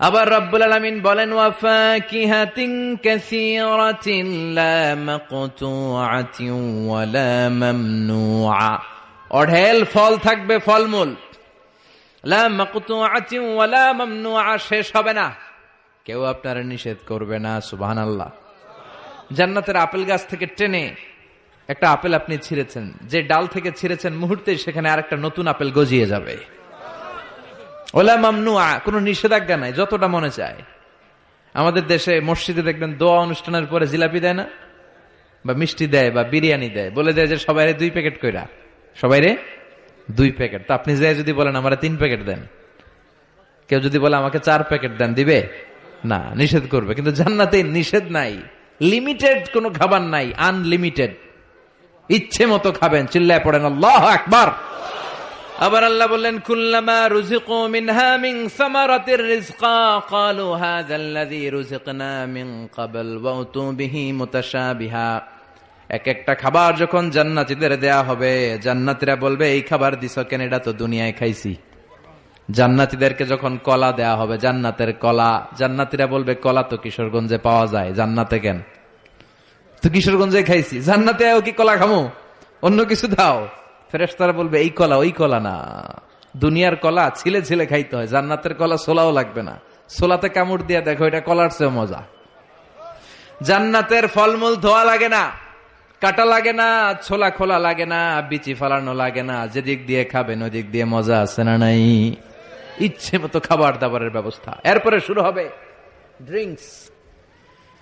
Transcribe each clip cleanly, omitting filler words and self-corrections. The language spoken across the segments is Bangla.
আবার রব্বুল আলামিন বলেন ওয়া ফাকিহাতিন কাসীরাতিন লা মাকতুআতিন ওয়া লা মামনুআ, অঢেল ফল থাকবে, ফলমূল। লা মাকতুআতিন ওয়া লা মামনুআ, শেষ হবে না, কেউ আপনারা নিষেধ করবে না। সুবহানাল্লাহ। জান্নাতের আপেল গাছ থেকে টেনে একটা আপেল আপনি ছিঁড়েছেন, যে ডাল থেকে ছিঁড়েছেন মুহূর্তেই সেখানে আরেকটা নতুন আপেল গজিয়ে যাবে। ওলা মামনুআ, কোনো নিষেধাজ্ঞা নাই, যতটা মনে চায়। আমাদের দেশে মসজিদে দেখবেন দোয়া অনুষ্ঠানের পরে জিলাপি দেয় না, বা মিষ্টি দেয়, বা বিরিয়ানি দেয়, বলে দেয় যে সবাইরে 2 প্যাকেট কইরা, সবাইরে 2 প্যাকেট। তো আপনি যাই যদি বলেন আমারে 3 প্যাকেট দেন, কেউ যদি বলে আমাকে 4 প্যাকেট দেন, দিবে না, নিষেধ করবে। কিন্তু জান্নাতে নিষেধ নাই, লিমিটেড কোনো খাবার নাই, আনলিমিটেড, ইচ্ছে মতো খাবেন। চিল্লায় পড়েন আল্লাহু আকবার। আবার আল্লাহ বললেন কুল্লামা রুজিকু মিনহা মিন সামারাতির রিজকা ক্বালু হাযাল্লাযী রুজিকনা মিন ক্বাবল ওয়া উতু বিহি মুতাশাবিহা। এক একটা খাবার যখন জান্নাতীদের দেয়া হবে, জান্নাতীরা বলবে এই খাবার দিছো কেন, এটা তো দুনিয়ায় খাইছি। জান্নাতীদেরকে যখন কলা দেয়া হবে, জান্নাতের কলা, জান্নাতীরা বলবে কলা তো কিশোরগঞ্জে পাওয়া যায়, জান্নাতে কেন, তো কিশোরগঞ্জে খাইছি, জান্নাতে কি কলা খামু, অন্য কিছু দাও। ফেরেশতারা বলবে এই কলা ওই কলা না, দুনিয়ার কলা ছিলে ছিলে খাইতে হয়, জান্নাতের কলা ছোলাও লাগবে না, ছোলাতে কামড় দিয়ে দেখো এটা কলার চেয়ে মজা। জান্নাতের ফলমূল ধোয়া লাগে না, কাটা লাগে না, ছোলা খোলা লাগে না, বিচি ফালানো লাগে না, যেদিক দিয়ে খাবেন ওদিক দিয়ে মজা আছে না নাই, ইচ্ছে মতো খাবার দাবারের ব্যবস্থা। এরপরে শুরু হবে ড্রিঙ্কস।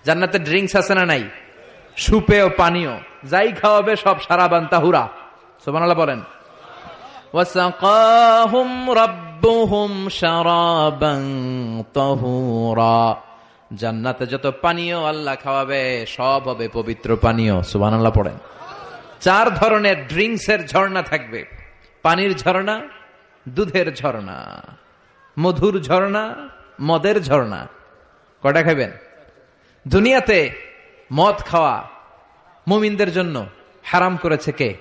জান্নাতে ড্রিঙ্কস আছে না নাই, সুপেয় পানীয়, যাই খাওয়াবে সব সারাবান তাহুরা। সুবহানাল্লাহ বলেন। ওয়াসাকাহুম রাব্বুহুম শারাবান তাহুরা, জান্নাতে যত পানীয় আল্লাহ খাওয়াবে সব হবে পবিত্র পানীয়। সুবহানাল্লাহ পড়েন। 4 ধরনের ড্রিঙ্কসের ঝর্ণা থাকবে, পানির ঝর্ণা, দুধের ঝর্ণা, মধুর ঝর্ণা, মদের ঝর্ণা। কয়টা খাবেন? দুনিয়াতে মদ খাওয়া মুমিনদের জন্য হারাম করেছে কে?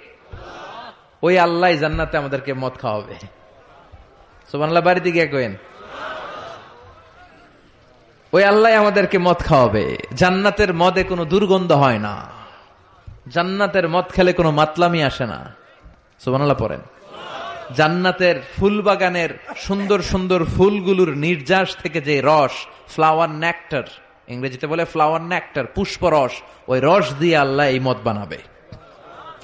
ওই আল্লাহ জান্নাতে আমাদেরকে মদ খাওয়াবে। সুবহানাল্লাহ, বাড়িতে গিয়ে কইেন ওই আল্লাহ আমাদেরকে মদ খাওয়াবে। জান্নাতের মদে কোনো দুর্গন্ধ হয় না, জান্নাতের মদ খেলে কোনো মাতলামি আসে না। সুবহানাল্লাহ পড়েন। জান্নাতের ফুল বাগানের সুন্দর সুন্দর ফুলগুলোর নির্যাস থেকে যে রস, ফ্লাওয়ার নেক্টার, ইংরেজিতে বলে ফ্লাওয়ার নেক্টার, পুষ্পরস, ওই রস দিয়ে আল্লাহ এই মদ বানাবে।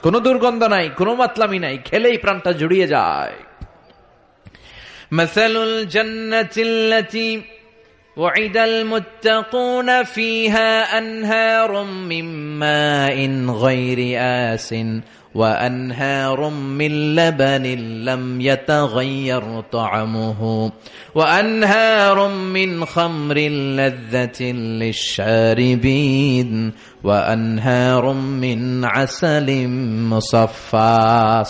কোনো দুর্গন্ধ নাই, কোনো মাতলামি নাই, খেলেই প্রাণটা জুড়িয়ে যায়। মাসালুল জান্নাতিল্লাতী ওয়াইদাল মুত্তাকুনা ফিহা আনহারুম মিন মাইন গায়রি আসিন ওয়া আনহারুম মিন লাবানিন লাম ইয়াতাগায়্যার তা'আমুহু ওয়া আনহারুম মিন খামরিন লাযযাতিন লিশ-শারিবিন ওয়া আনহারুম মিন আসালিম মুসাফফা।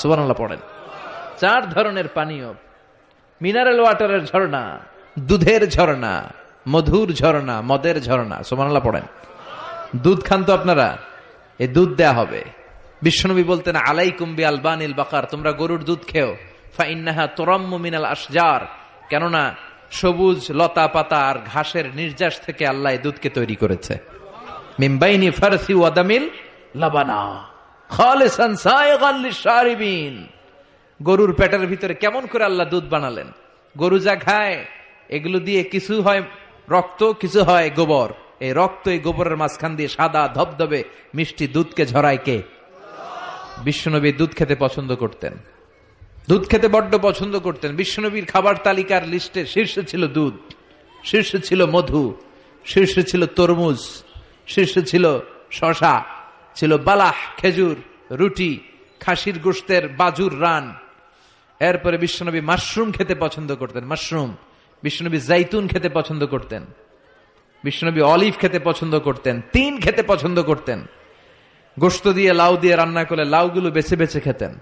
সুবহানাল্লাহ পড়েন। 4 ধরনের পানীয়, মিনারেল ওয়াটারের ঝর্ণা, দুধের ঝর্ণা, মধুর ঝর্ণা, মদের ঝর্ণা। সুবহানাল্লাহ পড়েন। দুধ খান তো আপনারা, এই দুধ দেয়া হবে। বিশ্বনবী বলতেন আলাইকুম বি আলবানিল বাকার, তোমরা গরুর দুধ খেও, ফা ইন্নাহা তুরাম্মু মিনাল আশজার, কেননা সবুজ লতা পাতা আর ঘাসের নির্যাস থেকে আল্লাহ এই দুধকে তৈরি করেছে। মিন বাইনি ফারসি ওয়া দামিল লাবানা খালিসান সায়গান লিশ-শারিবিন। গরুর পেটের ভিতরে কেমন করে আল্লাহ দুধ বানালেন? গরু যা খায় এগুলো দিয়ে কিছু হয় রক্ত, কিছু হয় গোবর। এই রক্ত এই গোবরের মাঝখান দিয়ে সাদা ধবধবে মিষ্টি দুধকে ঝরায় কে? বিশ্বনবী দুধ খেতে পছন্দ করতেন, দুধ খেতে বড্ড পছন্দ করতেন। বিশ্বনবীর খাবার তালিকার লিস্টে শীর্ষে ছিল দুধ, শীর্ষে ছিল মধু, শীর্ষে ছিল তরমুজ, শীর্ষে ছিল শশা, ছিল বালাহ খেজুর, রুটি, খাসির গোশতের বাজুর রান। এরপরে বিশ্বনবী মাশরুম খেতে পছন্দ করতেন, মাশরুম। বিশ্বনবী জাইতুন খেতে পছন্দ করতেন, বিশ্বনবী অলিভ খেতে পছন্দ করতেন, তিন খেতে পছন্দ করতেন। গোশত দিয়ে লাউ দিয়ে রান্না করলে লাউগুলো বেছে বেছে খেতেন।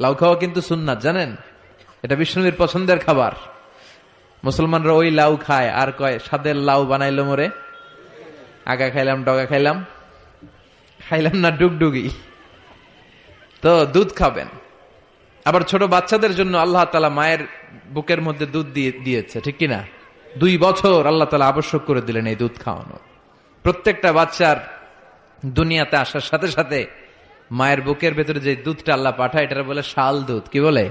লাউ খাওয়া কিন্তু সুন্নাত, জানেন? এটা বিশ্বনবীর পছন্দের খাবার। মুসলমানরা ওই লাউ খায় আর কয় সাদের লাউ বানাইলো মোরে, আগা খাইলাম ডগা খাইলাম, খাইলাম না ডুগডুগি। তো দুধ খাবেন। আবার ছোট বাচ্চাদের জন্য আল্লাহ তাআলা মায়ের বুকের মধ্যে দুধ দিয়েছে, ঠিক কিনা? 2 বছর আল্লাহ তাআলা আবশ্যক করে দিলেন এই দুধ খাওয়ানো। প্রত্যেকটা বাচ্চার দুনিয়াতে আসার সাথে সাথে মায়ের বুকের ভেতরে যে দুধটা আল্লাহ পাঠায় এটা বলে শাল দুধ। কি বলে?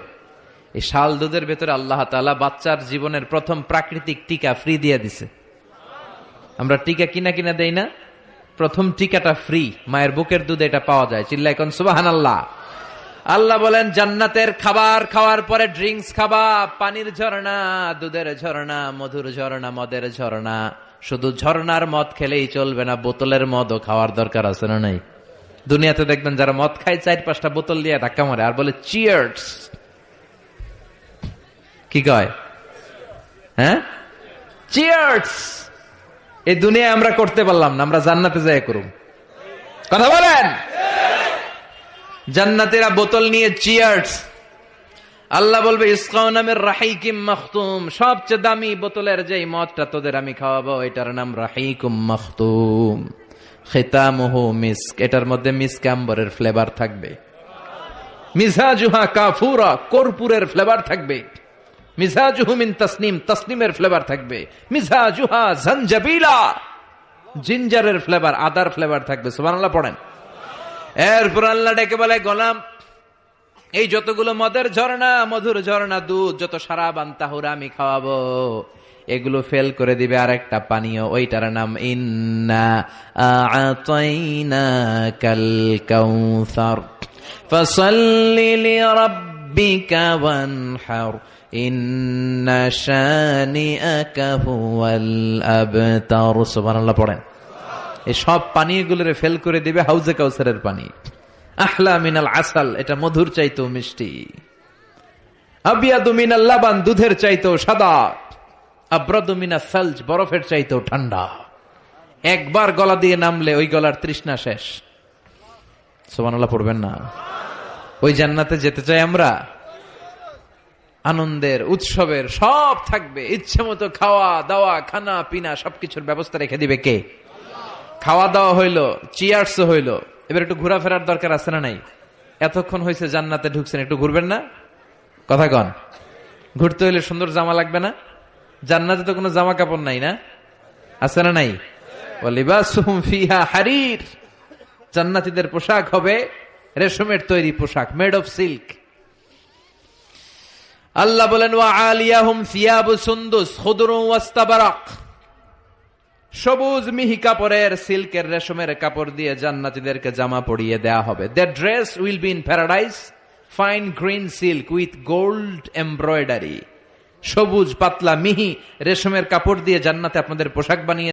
এই শাল দুধের ভেতরে আল্লাহ তাআলা বাচ্চার জীবনের প্রথম প্রাকৃতিক টিকা ফ্রি দিয়ে দিছে। আমরা টিকা কিনা কিনা দেই না, প্রথম টিকাটা ফ্রি, মায়ের বুকের দুধে এটা পাওয়া যায়। চিল্লায় কোন সুবহানাল্লাহ। আল্লাহ বলেন জান্নাতের খাবার খাওয়ার পরে ড্রিঙ্কস খাবা, পানির ঝর্ণা, দুধের ঝর্ণা, মধুর ঝর্ণা, মদের ঝর্ণা। শুধু ঝর্ণার মদ খেলেই চলবে না, বোতলের মদও খাওয়ার দরকার আছে না নাই? দুনিয়াতে দেখবেন যারা মদ খায় 4-5টা বোতল দিয়ে ধাক্কা মারে আর বলে চিয়ার্স। কি কয়? হ্যাঁ, চিয়ার্স। এই দুনিয়ায় আমরা করতে পারলাম না, আমরা জান্নাতে যাই করুম। কথা বলেন। জান্নাতীরা বোতল নিয়ে চিয়ার্স। আল্লাহ বলবে ইসকাউনা মির রাহিকিম মাখতুম, সবচেয়ে দামি বোতলের যেই মদটা তোদের আমি খাওয়াবো এটার নাম রাহিকুম মাখতুম, খিতামুহু মিস্ক, এটার মধ্যে মিস্ক আম্বরের ফ্লেভার থাকবে। মিজাজুহা কাফুরা, কর্পূরের ফ্লেভার থাকবে। মিজাজুহু মিন তাসনিম, তাসনিমের ফ্লেভার থাকবে। মিজাজুহা জানজাবিলা, জিঞ্জারের ফ্লেভার, আদার ফ্লেভার থাকবে। সুবহানাল্লাহ পড়েন। এরপর আল্লাহ ডেকে বলে গোলাম, এই যতগুলো মদের ঝর্ণা, মধুর ঝর্ণা, দুধ, যত সারাবান তাহুরা আমি খাওয়াবো, এগুলো ফেল করে দিবে আরেকটা পানীয়, ওইটার নাম ইন্না আ'তাইনাকাল কাউসার ফাসাল্লি লিরাব্বিকা ওয়ানহার ইন্না শানিআকা হুয়াল আবতার। সুবহানাল্লাহ পড়েন। এই সব পানীয়গুলোরে ফেল করে দিবে হাউজে কাউসারের পানি। আহলা মিনাল আসাল, এটা মধুর চাইতেও মিষ্টি। আবিয়াদু মিনাল লাবান, দুধের চাইতেও সাদা। আব্রাদু মিনাস সালজ, বরফের চাইতেও ঠান্ডা। একবার গলা দিয়ে নামলে ওই গলার তৃষ্ণা শেষ। সুবহানাল্লাহ পড়বেন না? ওই জান্নাতে যেতে চাই আমরা। আনন্দের, উৎসবের সব থাকবে, ইচ্ছে মতো খাওয়া দাওয়া, খানা পিনা সবকিছুর ব্যবস্থা রেখে দিবে কে? খাওয়া দাওয়া হইলো, চিয়ার্স হইলো, এবার একটু ঘোরাফেরার দরকার আছে না নাই? এতক্ষণ হয়েছে জান্নাতে ঢুকছেন, একটু ঘুরবেন না? কথা কন। ঘুরতে হইলে সুন্দর জামা লাগবে না? জান্নাতে তো কোনো জামা কাপড় নাই না? আছে না নাই? ওয়ালিবাসুহুম ফিহা হারির, জান্নাতীদের পোশাক হবে রেশমের তৈরি পোশাক, মেড অফ সিল্ক। আল্লাহ বলেন ওয়া আলিয়াহুম সিয়াবু সুন্দুস খুদরুন ওয়াস্তাবারাক, সবুজ মিহি কাপড়ের, সিল্কের, রেশমের কাপড় দিয়ে জান্নাতীদেরকে জামা পরিয়ে দেয়া হবে। Their dress will be in paradise, fine green silk with gold embroidery. সবুজ পাতলা মিহি রেশমের কাপড় দিয়ে জান্নাতে আপনাদের পোশাক বানিয়ে